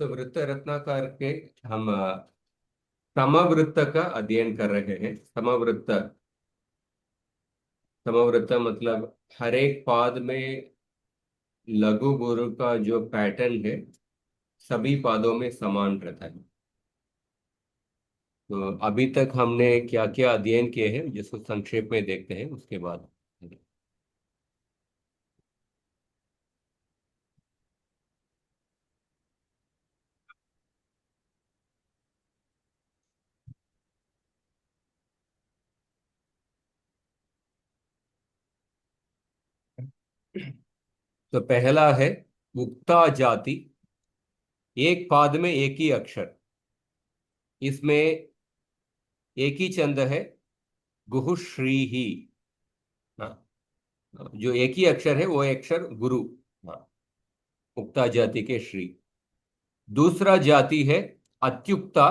तो वृत्त रत्नाकर के हम समवृत्त का अध्ययन कर रहे हैं। समवृत्त, समवृत्त मतलब हर एक पाद में लघु गुरु का जो पैटर्न है सभी पादों में समान रहता है। तो अभी तक हमने क्या क्या अध्ययन किए हैं जिसको संक्षेप में देखते हैं उसके बाद। तो पहला है उक्ता जाति, एक पाद में एक ही अक्षर। इसमें एक ही छंद है, गुहु श्री ही। हाँ, जो एक ही अक्षर है वो अक्षर गुरु। हाँ, उक्ता जाति के श्री। दूसरा जाति है अत्युक्ता,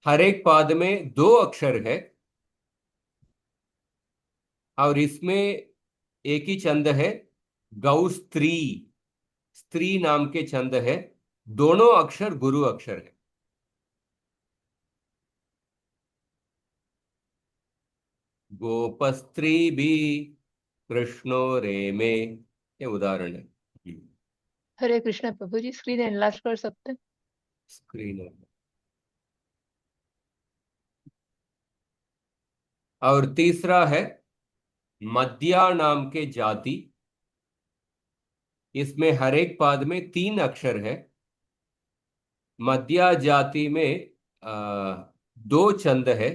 हर एक पाद में दो अक्षर है और इसमें एक ही छंद है, गौ स्त्री। स्त्री नाम के छंद है, दोनों अक्षर गुरु अक्षर है। गोपस्त्री भी कृष्णो रे में, ये उदाहरण है। हरे कृष्ण प्रभु जी, स्क्रीन एनलार्ज कर सकते हैं? स्क्रीन है। और तीसरा है मध्या नाम के जाति, इसमें हर एक पाद में तीन अक्षर है। मध्या जाति में दो छंद है,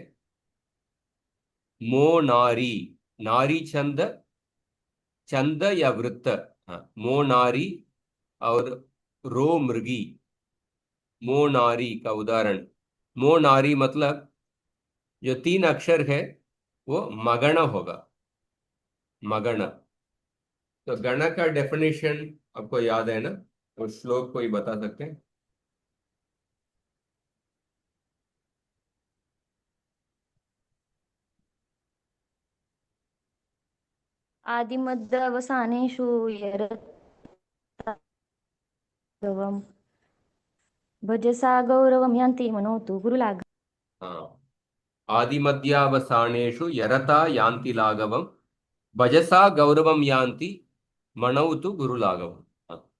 मो नारी। नारी छंद, छंद या वृत्त। हाँ, मो नारी और रो मृगी। मो नारी का उदाहरण, मो नारी मतलब जो तीन अक्षर है वो मगण होगा। मगण। तो गण का डेफिनेशन आपको याद है ना? उस श्लोक को ही बता सकते हैं। आदिमध्यावसानेषु यरतवम् भजसा गौरवं यान्ति मनोतु गुरुलाघ। हाँ, आदि मध्यावसानेषु यरता यान्ति लाघवम, भजसा गौरवम यान्ति मणौ तु गुरुलाघवम। हाँ,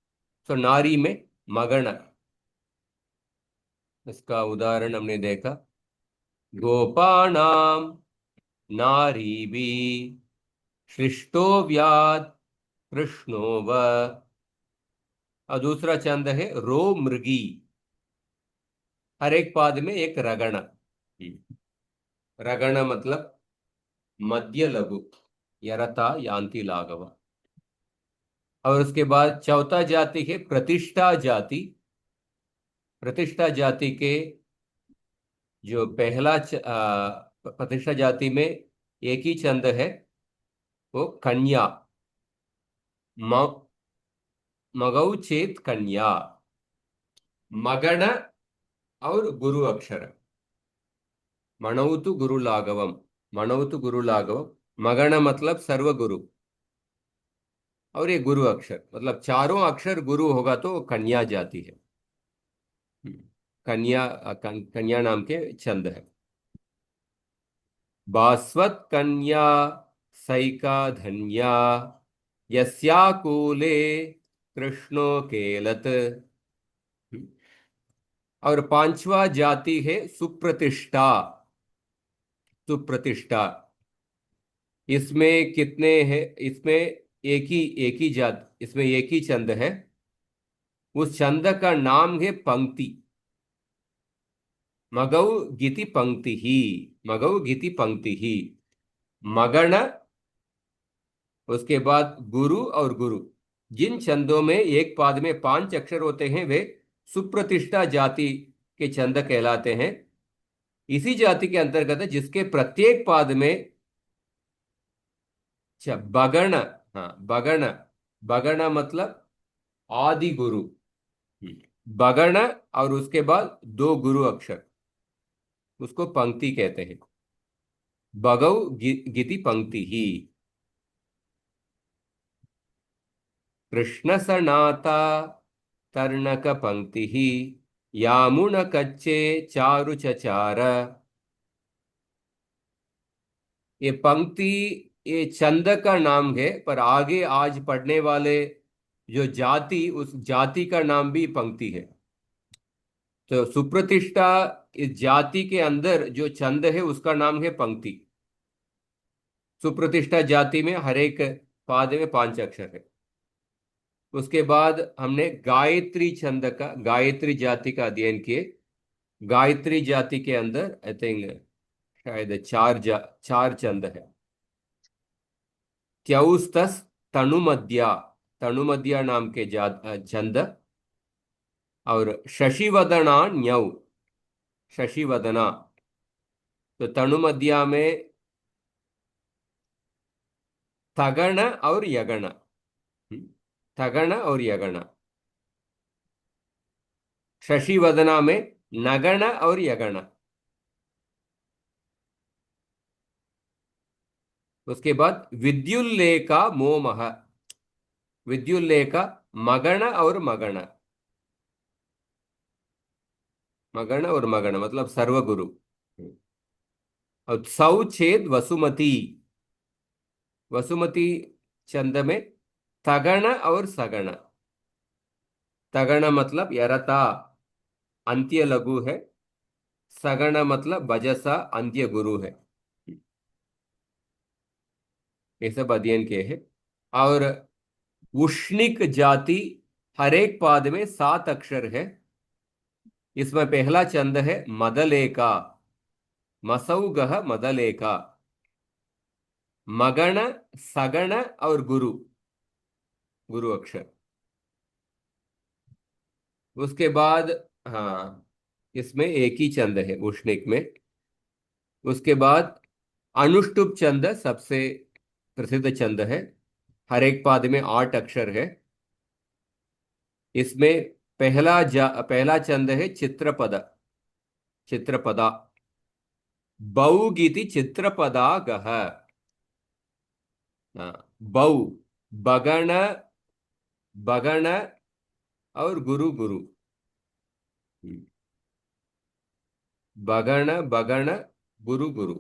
तो नारी में मगण, इसका उदाहरण हमने देखा। गोपानाम नारी भी सृष्टो व्याद कृष्णो व। और दूसरा छंद है रो मृगी, हर एक पाद में एक रगण। रगण मतलब मध्य लघु, यरता यान्ति लाघव। और उसके बाद चौथा जाति है प्रतिष्ठा जाति। प्रतिष्ठा जाति के जो पहला प्रतिष्ठा जाति में एक ही छंद है, वो कन्या। म मगौ चेत कन्या। मगण और गुरु अक्षर, मणौतु गुरु लाघवम। मणौतु गुरु लाघवम, मगण मतलब सर्वगुरु और ये गुरु अक्षर मतलब चारों अक्षर गुरु होगा तो वो कन्या जाति है। कन्या, कन्या नाम के छंद है। बास्वत कन्या सैका धन्या, यस्याकूले कृष्णो केलत। और पांचवा जाति है सुप्रतिष्ठा। सुप्रतिष्ठा, इसमें कितने हैं? इसमें एक ही जात, इसमें एक ही छंद है। उस छंद का नाम है पंक्ति। मगौ गीति पंक्ति ही। मगौ गीति पंक्ति ही। मगण, उसके बाद गुरु और गुरु। जिन छंदों में एक पाद में पांच अक्षर होते हैं वे सुप्रतिष्ठा जाति के छंद कहलाते हैं। इसी जाति के अंतर्गत है जिसके प्रत्येक पाद में बगण। हाँ, बगण। बगण मतलब आदि गुरु। बगण और उसके बाद दो गुरु अक्षर, उसको पंक्ति कहते हैं। बगौ गीति पंक्ति ही। कृष्ण सनाता तर्णक पंक्ति ही यामुन कच्चे चारु चचार। ये पंक्ति ये छंद का नाम है, पर आगे आज पढ़ने वाले जो जाति, उस जाति का नाम भी पंक्ति है। तो सुप्रतिष्ठा इस जाति के अंदर जो छंद है उसका नाम है पंक्ति। सुप्रतिष्ठा जाति में हर एक पाद में 5 अक्षर है। उसके बाद हमने गायत्री छंद का, गायत्री जाति का अध्ययन किए। गायत्री जाति के अंदर आई थिंक शायद चार छंद है। त्यौस्तस तनुमध्या, तनुमध्या नाम के छंद। और शशिवदना न्यौ, शशिवदना, तो तनुमध्या में थगण और यगण, थगण और यगण। शशिवदना में नगण और यगण। उसके बाद विद्युल्लेखा मोमह, विद्युल्लेखा मगण और मगण, मगण और मगण मतलब सर्वगुरु। और सौछेद वसुमती, वसुमती छंद में तगण और सगण। तगण मतलब यरता अंत्य लघु है, सगण मतलब बजसा अंत्य गुरु है। ये सब अध्ययन किए हैं। और उष्णिक जाति हर एक पाद में 7 अक्षर है। इसमें पहला छंद है मदलेका, मसौगह मदलेका। मगण, सगण और गुरु, गुरु अक्षर। उसके बाद हाँ, इसमें एक ही छंद है उष्णिक में। उसके बाद अनुष्टुप छंद सबसे प्रसिद्ध छंद है। हर एक पाद में 8 अक्षर है। इसमें पहला छंद है चित्रपद, चित्रपदा। बौगीति चित्रपदा गह। बौ, बगण, बगण और गुरु गुरु। बगण बगण गुरु गुरु।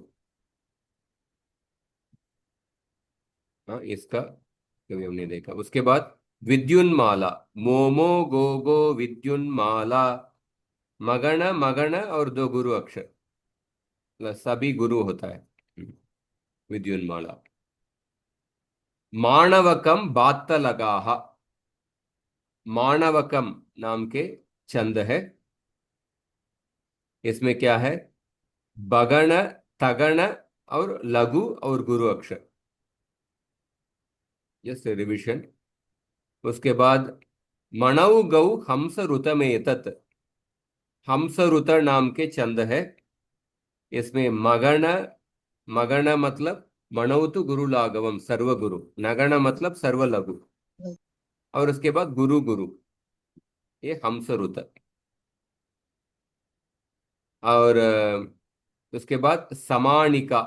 हाँ, इसका कभी हमने देखा। उसके बाद विद्युन्माला, मोमो गोगो विद्युन्माला। मगण मगण और 2 गुरु अक्षर, मतलब सभी गुरु होता है। विद्युन्माला। माणवकम बात्तलगाह, माणवकम नाम के छंद है। इसमें क्या है? बगण, तगण और लघु और गुरु अक्षर। Just revision. उसके बाद मणौ गौ हंस ऋतमेतत, हंस ऋत नाम के छंद है। इसमें मगण, मगण मतलब मणौतु गुरु लाघवम सर्वगुरु, नगण मतलब सर्वलघु, और उसके बाद गुरु गुरु, ये हंस ऋत। और उसके बाद समानिका,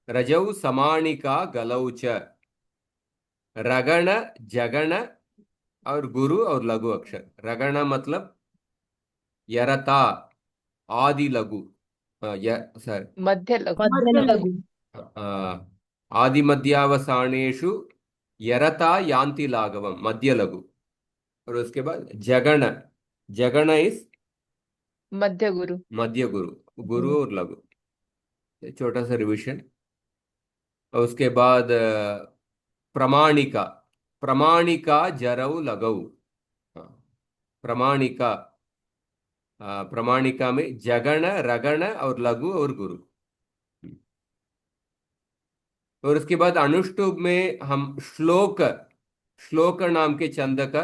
रजौ समानिका गलौ च। रगण, जगण और गुरु और लघु अक्षर। रगण मतलब यरता आदि लघु, सर, मध्य लघु। मध्य लघु। आदि मध्यावसानेषु यरता यान्ति लाघवम, मध्य लघु। और उसके बाद जगण, जगण इस मध्य गुरु। मध्य गुरु, गुरु और लघु। ये छोटा सा रिविजन। और उसके बाद प्रमाणिका, प्रमाणिका जरऊ लगऊ। हाँ, प्रमाणिका, प्रमाणिका में जगण, रगण और लघु और गुरु। और उसके बाद अनुष्टुप में हम श्लोक, श्लोक नाम के छंद का,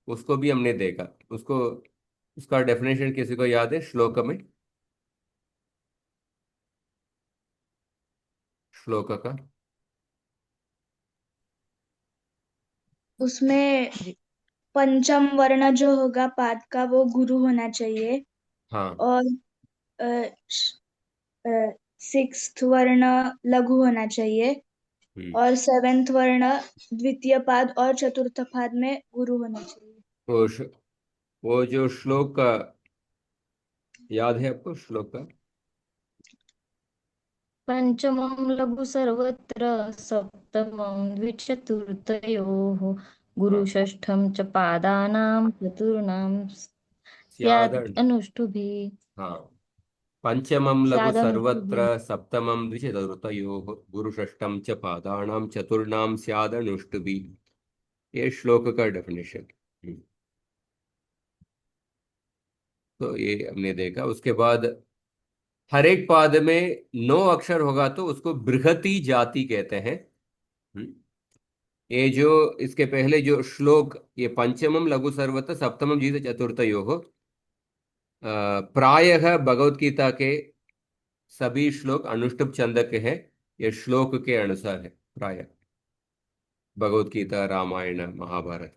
उसको भी हमने देखा। उसको, उसका डेफिनेशन किसी को याद है श्लोक में? श्लोक का उसमें पंचम वर्ण जो होगा पाद का वो गुरु होना चाहिए। हाँ। और सिक्स्थ वर्ण लघु होना चाहिए। और सेवेंथ वर्ण द्वितीय पाद और चतुर्थ पाद में गुरु होना चाहिए। वो श- वो जो श्लोक का याद है आपको, श्लोक का? पंचमं लघु सर्वत्र सप्तमं द्विचतुर्थयोः हाँ, गुरुषष्ठं च पादानां चतुर्णां स्याद् स्यादन्। अनुष्टुभिः हाँ, पंचमं लघु सर्वत्र स्यादनुष्टुभिः। सप्तमं द्विचतुर्थयोः गुरुषष्ठं च पादानां चतुर्णां स्यादनुष्टुभिः। ये श्लोक का डेफिनेशन। तो ये हमने देखा। उसके बाद हर एक पाद में 9 अक्षर होगा तो उसको बृहति जाति कहते हैं। हम्म। ये जो इसके पहले जो श्लोक, ये पंचमम लघु सर्वत्र सप्तमम जीत चतुर्थयोः, प्रायः भगवत गीता के सभी श्लोक अनुष्टुप छंद के हैं। ये श्लोक के अनुसार है प्राय, भगवत गीता, रामायण, महाभारत।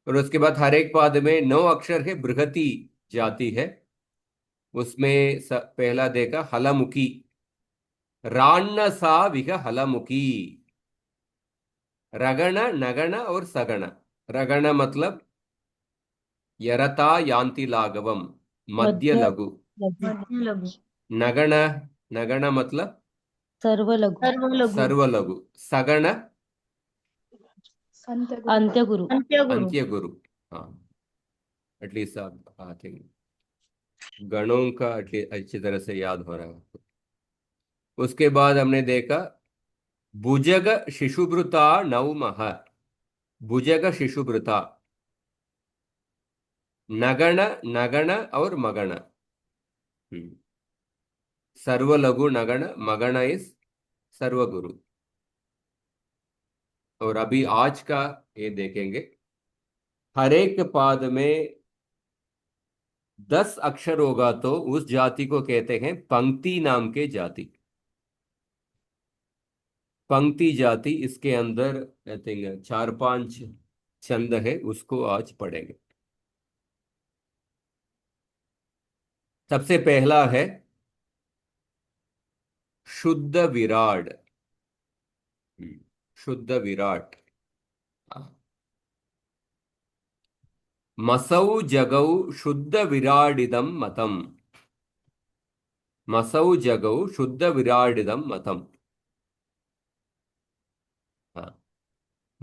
और उसके बाद हर एक पाद में 9 अक्षर है, बृहति जाति है। उसमें पहला देखा हलमुखी, रान्नसा विह हलमुखी। रगण, नगण और सगण। रगण मतलब यरता यान्ति लाघवम, मध्य मध्य लघु। लघु मध्य लघु नगण, नगण मतलब सर्वलघु सर्वलघु सर्व लघु। सगण, अंत्यगुरु अंत्यगुरु अंत्य गुरु। हाँ, एटलीस्ट आप आई थिंक गणों का अच्छी तरह से याद हो रहा है। उसके बाद हमने देखा भुजग शिशुभृता नवमः। भुजग शिशुभृता, नगण, नगण और मगण। हम्म। सर्व लघु नगण, मगण इस सर्वगुरु। और अभी आज का ये देखेंगे। हर एक पाद में 10 अक्षर होगा तो उस जाति को कहते हैं पंक्ति नाम के जाति। पंक्ति जाति, इसके अंदर आई थिंक 4-5 छंद है, उसको आज पढ़ेंगे। सबसे पहला है शुद्ध विराड। शुद्ध विराट। मसौ जगौ शुद्ध विराडिदम मतम। मसौ जगौ शुद्ध विराडिदम मतम। हाँ।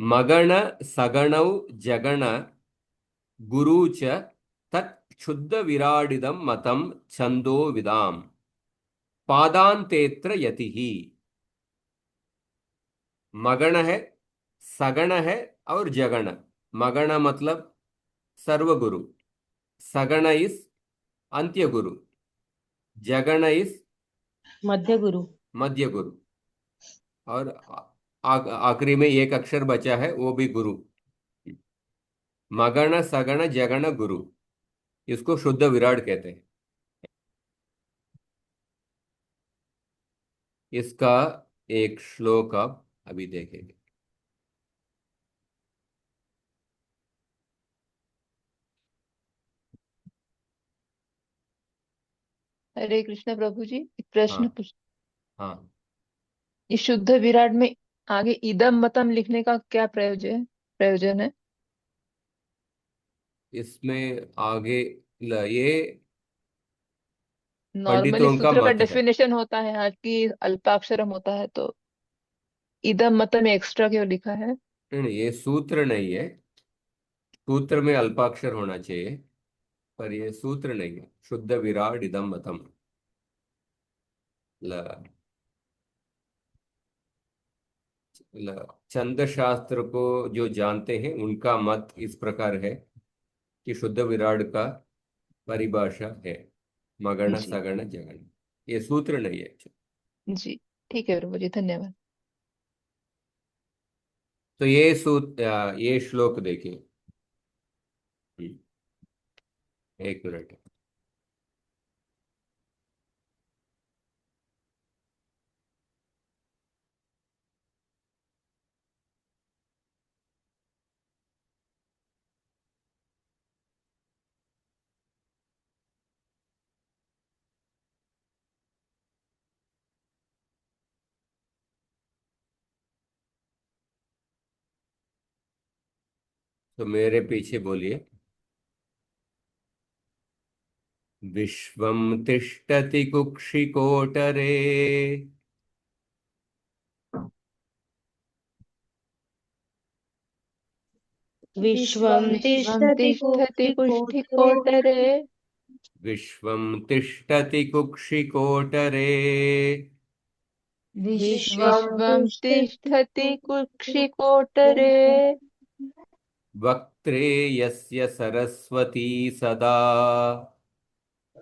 मगण, सगणौ, जगण, गुरु च तत् शुद्ध विराडिदम मतम छंदो विदाम, पादांतेत्र यतिहि। मगण है, सगण है और जगण। मगण मतलब सर्वगुरु, सगण इस अंत्य गुरु, जगण इस मध्य गुरु मध्य गुरु। और आखिरी में एक अक्षर बचा है, वो भी गुरु। मगण, सगण, जगण, गुरु, इसको शुद्ध विराट कहते हैं। इसका एक श्लोक आप अभी देखेंगे। हरे कृष्ण प्रभु जी, एक प्रश्न हाँ। पूछ। हाँ, इस शुद्ध विराट में आगे इदम मतम लिखने का क्या प्रयोजन है? इसमें आगे ये नॉर्मली पंडितों का सूत्र का मत है। डेफिनेशन होता है आज की अल्पाक्षरम होता है, तो इदम मतम एक्स्ट्रा क्यों लिखा है? नहीं नहीं, ये सूत्र नहीं है। सूत्र में अल्पाक्षर होना चाहिए, पर ये सूत्र नहीं है। शुद्ध विराट इदम मतम। छंद शास्त्र को जो जानते हैं उनका मत इस प्रकार है कि शुद्ध विराट का परिभाषा है मगण, जी। सगण, जगण। ये सूत्र नहीं है। जी, ठीक है प्रभु जी, धन्यवाद। तो ये ये श्लोक देखिए। हम्म, एक मिनट। तो मेरे पीछे बोलिए। विश्वं तिष्ठति कुक्षिकोटरे विश्वं विश्वं तिष्ठति तिष्ठति कुक्षिकोटरे कुष्ठिकोटरे विश्वं तिष्ठति कुक्षिकोटरे विश्वं तिष्ठति कुक्षिकोटरे वक्त्रे यस्य सरस्वती सदा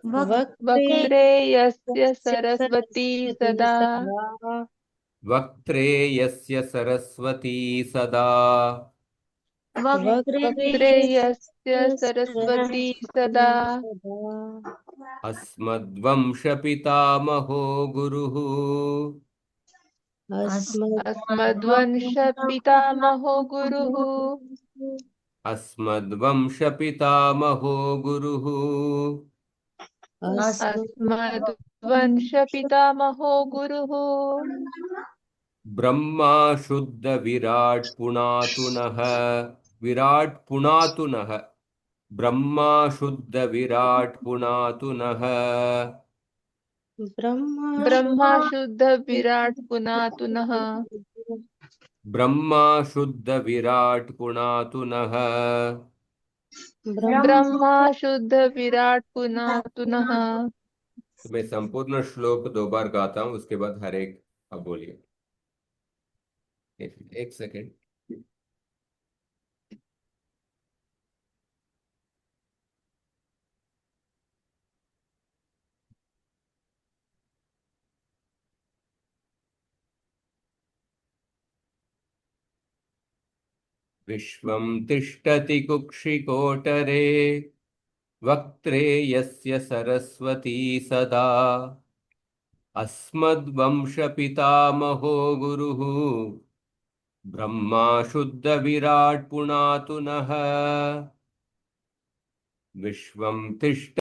वक्त्रे यस्य सरस्वती सदा वक्त्रे यस्य सरस्वती सदा वक्त्रे यस्य सरस्वती सदा अस्मद्वंशपितामहो गुरुः अस्मद्वंशपितामहो गुरुः अस्मद्वंशपितामहो गुरुः अस्मद्वंशपितामहो गुरुः ब्रह्मा शुद्ध विराट पुणातुनः विराट पुणातुनः ब्रह्मा शुद्ध विराट पुणातुनः ब्रह्मा शुद्ध विराट पुनातुनः ब्रह्मा शुद्ध विराट पुणातुनः ब्रह्मा शुद्ध विराट पुनातुनः। तो मैं संपूर्ण श्लोक 2 बार गाता हूं, उसके बाद हर एक अब बोलिए। एक सेकेंड। विश्वं तिष्ठति कुक्षिकोटरे वक्त्रे यस्य सरस्वती सदा अस्मद्वंशपितामहो गुरुः ब्रह्मा शुद्ध विराट पुणातुनः विश्वं तिष्ठ